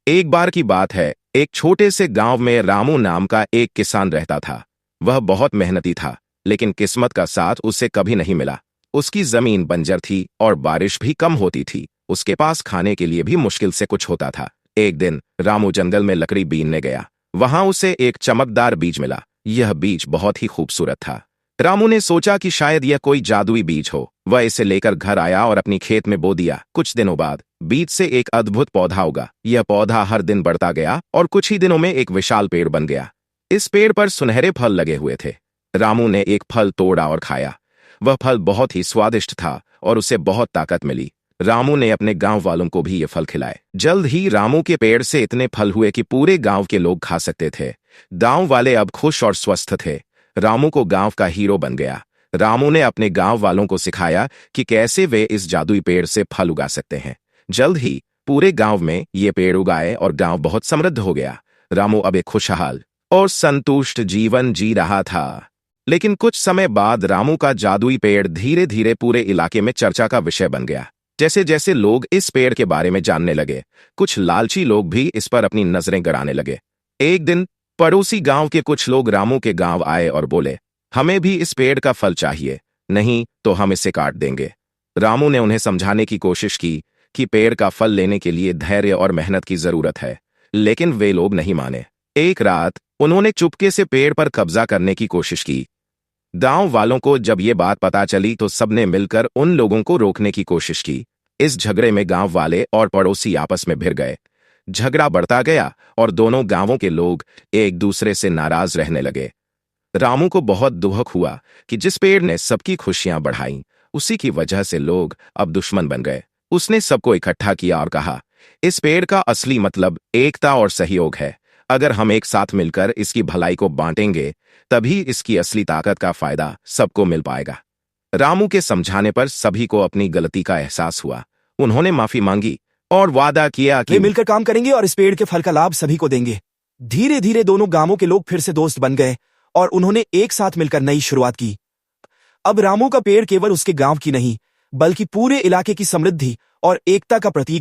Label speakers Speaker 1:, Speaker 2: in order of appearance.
Speaker 1: एक बार की बात है, एक छोटे से गांव में रामू नाम का एक किसान रहता था। वह बहुत मेहनती था, लेकिन किस्मत का साथ उसे कभी नहीं मिला। उसकी जमीन बंजर थी और बारिश भी कम होती थी। उसके पास खाने के लिए भी मुश्किल से कुछ होता था। एक दिन रामू जंगल में लकड़ी बीनने गया। वहां उसे एक चमकदार बीज मिला। यह बीज बहुत ही खूबसूरत था। रामू ने सोचा कि शायद यह कोई जादुई बीज हो। वह इसे लेकर घर आया और अपनी खेत में बो दिया। कुछ दिनों बाद बीज से एक अद्भुत पौधा उगा। यह पौधा हर दिन बढ़ता गया और कुछ ही दिनों में एक विशाल पेड़ बन गया। इस पेड़ पर सुनहरे फल लगे हुए थे। रामू ने एक फल तोड़ा और खाया। वह फल बहुत ही स्वादिष्ट था और उसे बहुत ताकत मिली। रामू ने अपने गांव वालों को भी ये फल खिलाए। जल्द ही रामू के पेड़ से इतने फल हुए कि पूरे गांव के लोग खा सकते थे। गांव वाले अब खुश और स्वस्थ थे। रामू को गांव का हीरो बन गया। रामू ने अपने गांव वालों को सिखाया कि कैसे वे इस जादुई पेड़ से फल उगा सकते हैं। जल्द ही पूरे गांव में ये पेड़ उगाए और गांव बहुत समृद्ध हो गया। रामू अब एक खुशहाल और संतुष्ट जीवन जी रहा था। लेकिन कुछ समय बाद रामू का जादुई पेड़ धीरे धीरे पूरे इलाके में चर्चा का विषय बन गया। जैसे जैसे लोग इस पेड़ के बारे में जानने लगे, कुछ लालची लोग भी इस पर अपनी नजरें गड़ाने लगे। एक दिन पड़ोसी गांव के कुछ लोग रामू के गांव आए और बोले, हमें भी इस पेड़ का फल चाहिए, नहीं तो हम इसे काट देंगे। रामू ने उन्हें समझाने की कोशिश की कि पेड़ का फल लेने के लिए धैर्य और मेहनत की जरूरत है, लेकिन वे लोग नहीं माने। एक रात उन्होंने चुपके से पेड़ पर कब्जा करने की कोशिश की। गांव वालों को जब ये बात पता चली तो सबने मिलकर उन लोगों को रोकने की कोशिश की। इस झगड़े में गांव वाले और पड़ोसी आपस में भिड़ गए। झगड़ा बढ़ता गया और दोनों गांवों के लोग एक दूसरे से नाराज रहने लगे। रामू को बहुत दुख हुआ कि जिस पेड़ ने सबकी खुशियां बढ़ाई, उसी की वजह से लोग अब दुश्मन बन गए। उसने सबको इकट्ठा किया और कहा, इस पेड़ का असली मतलब एकता और सहयोग है। अगर हम एक साथ मिलकर इसकी भलाई को बांटेंगे, तभी इसकी असली ताकत का फायदा सबको मिल पाएगा। रामू के समझाने पर सभी को अपनी गलती का एहसास हुआ। उन्होंने माफी मांगी और वादा किया कि
Speaker 2: वे मिलकर काम करेंगे और इस पेड़ के फल का लाभ सभी को देंगे। धीरे धीरे दोनों गांवों के लोग फिर से दोस्त बन गए और उन्होंने एक साथ मिलकर नई शुरुआत की। अब रामू का पेड़ केवल उसके गांव की नहीं, बल्कि पूरे इलाके की समृद्धि और एकता का प्रतीक